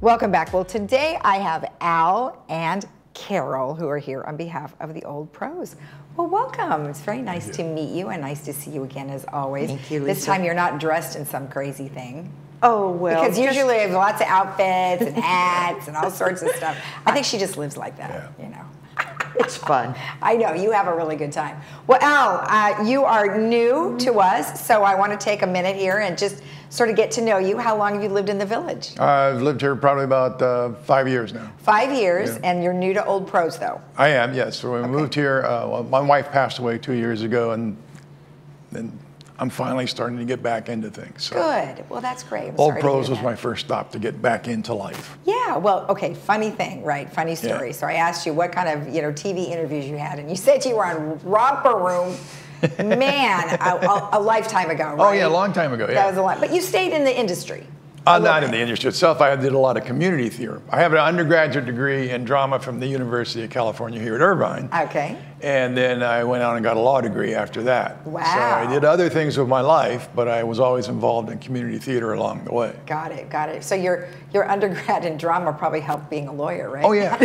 Welcome back. Well, today I have Al and Carol who are here on behalf of the Old Pros. Well, welcome. It's very nice to meet you and nice to see you again as always. Thank you, Lisa. This time you're not dressed in some crazy thing. Oh, well. Because usually I have lots of outfits and hats and all sorts of stuff. I think she just lives like that, you know. It's fun. I know, you have a really good time. Well, Al, you are new to us, so I want to take a minute here and just sort of get to know you. How long have you lived in the village? I've lived here probably about 5 years now. 5 years, Yeah. and you're new to Old Pros, though. I am, yes. So when we moved here, well, my wife passed away 2 years ago, and I'm finally starting to get back into things. So. Good. Well, that's great. Old Pros was my first stop to get back into life. Yeah. Well, okay. Funny thing, right? Funny story. Yeah. So I asked you what kind of TV interviews you had, and you said you were on Romper Room. Man, a lifetime ago, right? Oh yeah, a long time ago. Yeah. That was a lot. But you stayed in the industry. Not in the industry itself. I did a lot of community theater. I have an undergraduate degree in drama from the University of California here at Irvine. Okay. And then I went on and got a law degree after that. Wow. So I did other things with my life, but I was always involved in community theater along the way. Got it, got it. So your undergrad in drama probably helped being a lawyer, right? Oh yeah.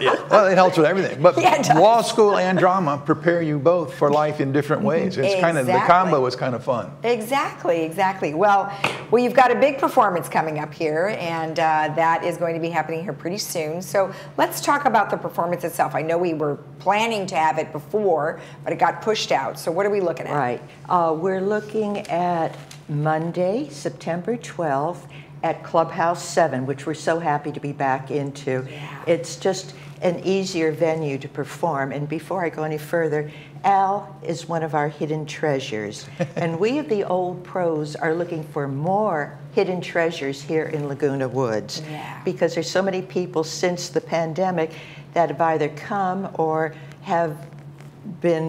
Yeah. Well, it helps with everything. But law school and drama prepare you both for life in different ways. It's kind of, the combo is kind of fun. Exactly, exactly. Well, you've got a big performance coming up here, and that is going to be happening here pretty soon. So let's talk about the performance itself. I know we were planning to have it before, but it got pushed out. So what are we looking at? Right. We're looking at Monday, September 12th at Clubhouse 7, which we're so happy to be back into. Yeah. It's just an easier venue to perform. And before I go any further, Al is one of our hidden treasures. And we of the Old Pros are looking for more hidden treasures here in Laguna Woods. Yeah. Because there's so many people since the pandemic that have either come or have been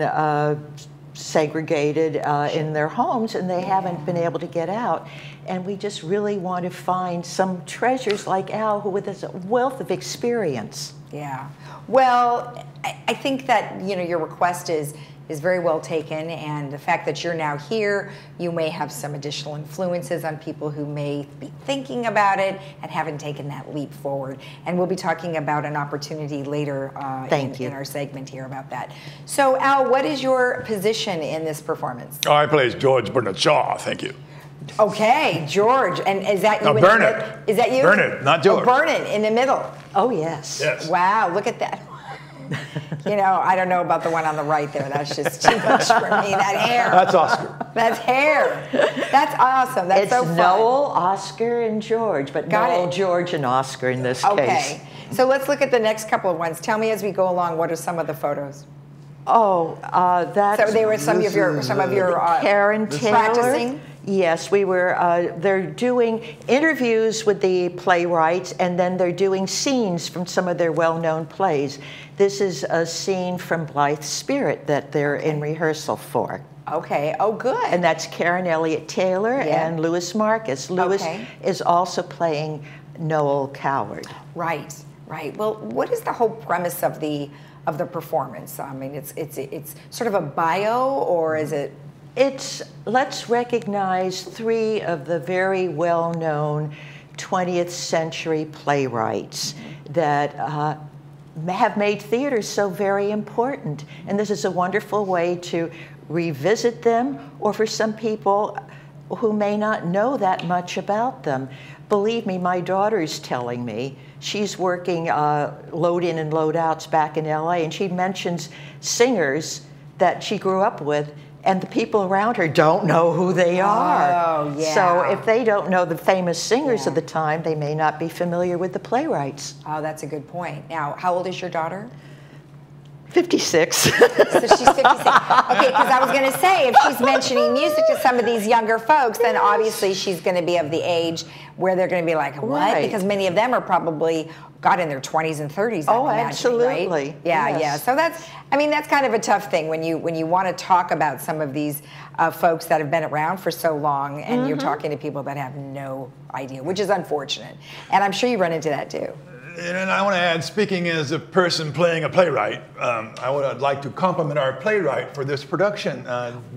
segregated in their homes, and they haven't been able to get out. And we just really want to find some treasures like Al, who with a wealth of experience. Yeah. Well, I think that your request is very well taken, and the fact that you're now here, you may have some additional influences on people who may be thinking about it and haven't taken that leap forward. And we'll be talking about an opportunity later in our segment here about that. So, Al, what is your position in this performance? Oh, I play George Bernard Shaw, thank you. Okay, George. And is that you? No, Bernard. Is that you? Bernard, not George. Oh, Bernard in the middle. Oh, yes. Yes. Wow, look at that. I don't know about the one on the right there. That's just too much for me. That hair. That's Oscar. That's hair. That's awesome. That's so fun. It's Noel, Oscar, and George, but Noel, George, and Oscar in this case. Okay. So let's look at the next couple of ones. Tell me as we go along, what are some of the photos? Oh, that's... So they were some of your Karen Taylor. Practicing? Yes, we were, they're doing interviews with the playwrights, and then they're doing scenes from some of their well-known plays. This is a scene from Blythe's Spirit that they're in rehearsal for. Okay, oh good. And that's Karen Elliott Taylor and Louis Marcus. Louis is also playing Noel Coward. Right, right. Well, what is the whole premise of the performance? I mean, it's sort of a bio, or is it? Let's recognize three of the very well-known 20th century playwrights that have made theater so very important. And this is a wonderful way to revisit them, or for some people who may not know that much about them. Believe me, my daughter's telling me, she's working load-in and load-outs back in LA, and she mentions singers that she grew up with, and the people around her don't know who they are. Oh, yeah. So if they don't know the famous singers of the time, they may not be familiar with the playwrights. Oh, that's a good point. Now, how old is your daughter? 56. So she's 56. Okay, because I was going to say, if she's mentioning music to some of these younger folks, then obviously she's going to be of the age where they're going to be like, what? Right. Because many of them are probably got in their 20s and 30s. Oh, I'm absolutely. Right? Yeah, yes. yeah. So that's kind of a tough thing when you want to talk about some of these folks that have been around for so long, and you're talking to people that have no idea, which is unfortunate. And I'm sure you run into that too. And I want to add, speaking as a person playing a playwright, I would like to compliment our playwright for this production,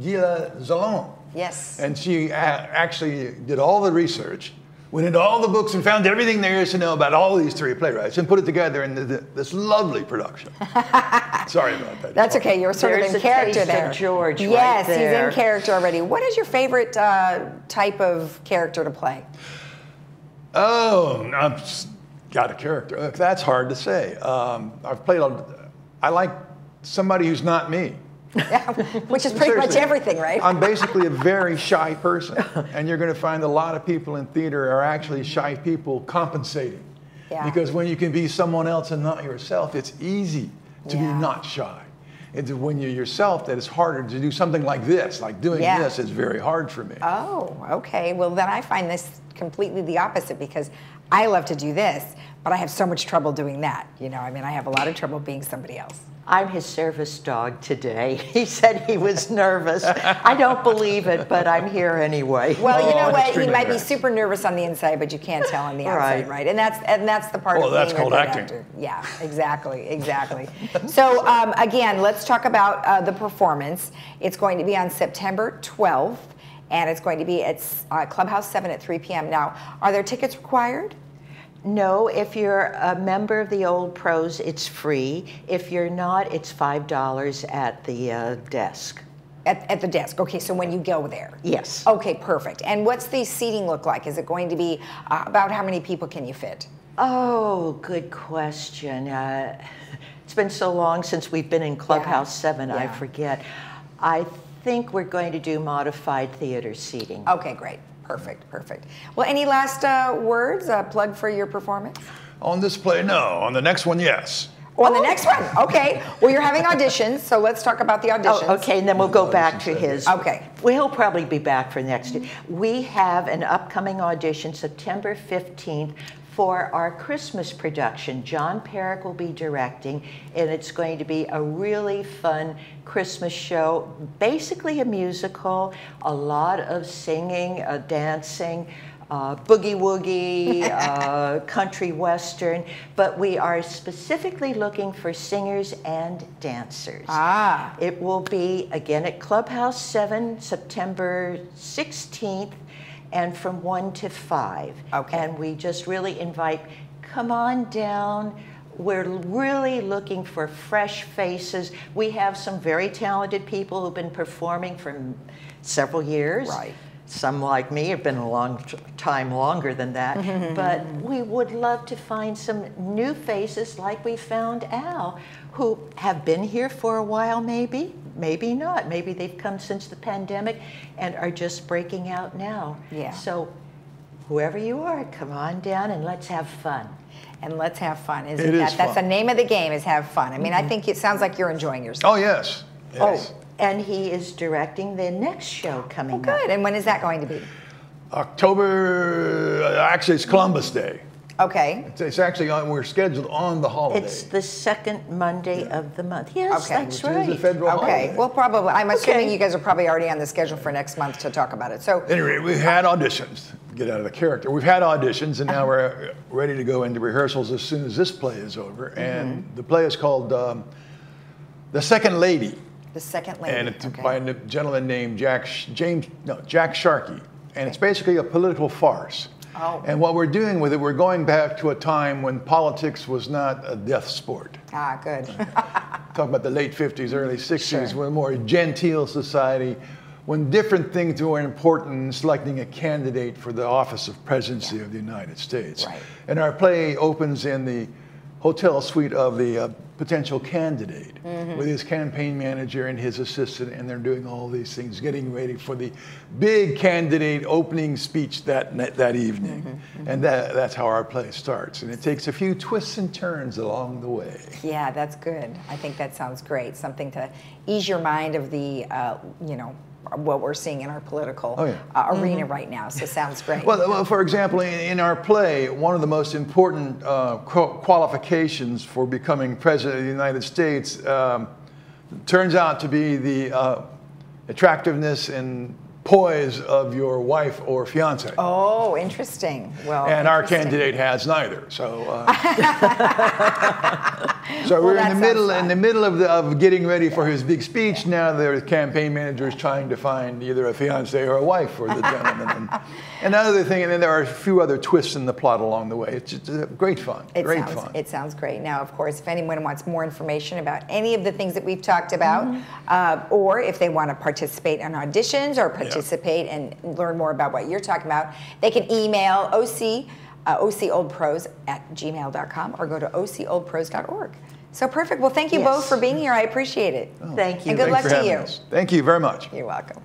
Gila Zalon. Yes. And she actually did all the research went into all the books and found everything there is to know about all these three playwrights and put it together in this lovely production. Sorry about that. That's okay. You're sort of in character there. George, yes, right there. He's in character already. What is your favorite type of character to play? Oh, I've got a character. That's hard to say. I've played. I like somebody who's not me. Yeah, which is pretty much everything, right? I'm basically a very shy person, and you're going to find a lot of people in theater are actually shy people compensating. Yeah. Because when you can be someone else and not yourself, it's easy to be not shy. It's when you're yourself that it's harder to do something like this. Like doing this is very hard for me. Oh, okay. Well, then I find this completely the opposite because I love to do this, but I have so much trouble doing that. You know, I mean, I have a lot of trouble being somebody else. I'm his service dog today. He said he was nervous. I don't believe it, but I'm here anyway. Well, you know what? He might be super nervous on the inside, but you can't tell on the outside, right? And that's the part of being a good actor. Yeah, exactly. So again, let's talk about the performance. It's going to be on September 12th, and it's going to be at Clubhouse 7 at 3 p.m. Now, are there tickets required? No, if you're a member of the Old Pros, it's free. If you're not, it's $5 at the desk. At the desk. Okay, so when you go there. Yes. Okay, perfect. And what's the seating look like? Is it going to be about how many people can you fit? Oh, good question. It's been so long since we've been in Clubhouse 7, I forget. I think we're going to do modified theater seating. Okay, great. Perfect. Well, any last words, plug for your performance? On this play, no. On the next one, yes. On the next one, okay. Well, you're having auditions, so let's talk about the auditions. Oh, okay, and then we'll go back to his. Okay. Well, he'll probably be back for next year. We have an upcoming audition September 15th for our Christmas production. John Perrick will be directing, and it's going to be a really fun Christmas show, basically a musical, a lot of singing, dancing, boogie woogie, country western, but we are specifically looking for singers and dancers. It will be, again, at Clubhouse 7, September 16th, and from 1 to 5. Okay. And we just really invite, come on down. We're really looking for fresh faces. We have some very talented people who've been performing for several years. Right. Some, like me, have been a long time longer than that. But we would love to find some new faces like we found Al, who have been here for a while maybe not. Maybe they've come since the pandemic and are just breaking out now. Yeah. So whoever you are, come on down and let's have fun. And let's have fun. Isn't that? That's the name of the game, is have fun. I mean, I think it sounds like you're enjoying yourself. Oh, yes. Oh, and he is directing the next show coming up. Good. And when is that going to be? October, actually it's Columbus Day. Okay. It's actually we're scheduled on the holiday. It's the second Monday of the month. Yes, that's right. Which is a federal holiday. Well, probably. I'm assuming you guys are probably already on the schedule for next month to talk about it. So anyway, we've had auditions. Get out of the character. We've had auditions, and now we're ready to go into rehearsals as soon as this play is over. And the play is called The Second Lady. The Second Lady. And it's by a gentleman named Jack Sharkey. And it's basically a political farce. Oh. And what we're doing with it, we're going back to a time when politics was not a death sport. Good. Talk about the late 50s, early 60s, when a more genteel society, when different things were important in selecting a candidate for the office of presidency of the United States. Right. And our play opens in the hotel suite of the potential candidate with his campaign manager and his assistant, and they're doing all these things, getting ready for the big candidate opening speech that evening. And that's how our play starts. And it takes a few twists and turns along the way. Yeah, that's good. I think that sounds great. Something to ease your mind of the, what we're seeing in our political arena right now. So sounds great. Well, for example, in our play, one of the most important qualifications for becoming president of the United States turns out to be the attractiveness and poise of your wife or fiance. Oh, interesting. Well, and our candidate has neither. So, so we're in the middle of getting ready for his big speech. Now the campaign manager is trying to find either a fiance or a wife for the gentleman. And another thing, and then there are a few other twists in the plot along the way. It's just great fun. It sounds great. Now, of course, if anyone wants more information about any of the things that we've talked about, or if they want to participate in auditions or participate and learn more about what you're talking about, they can email ocoldpros@gmail.com or go to ocoldpros.org. So perfect. Well, thank you both for being here. I appreciate it. Oh, thank you. And good luck to you. Thank you very much. You're welcome.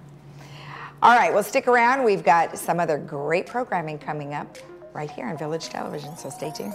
All right, well, stick around. We've got some other great programming coming up right here on Village Television, so stay tuned.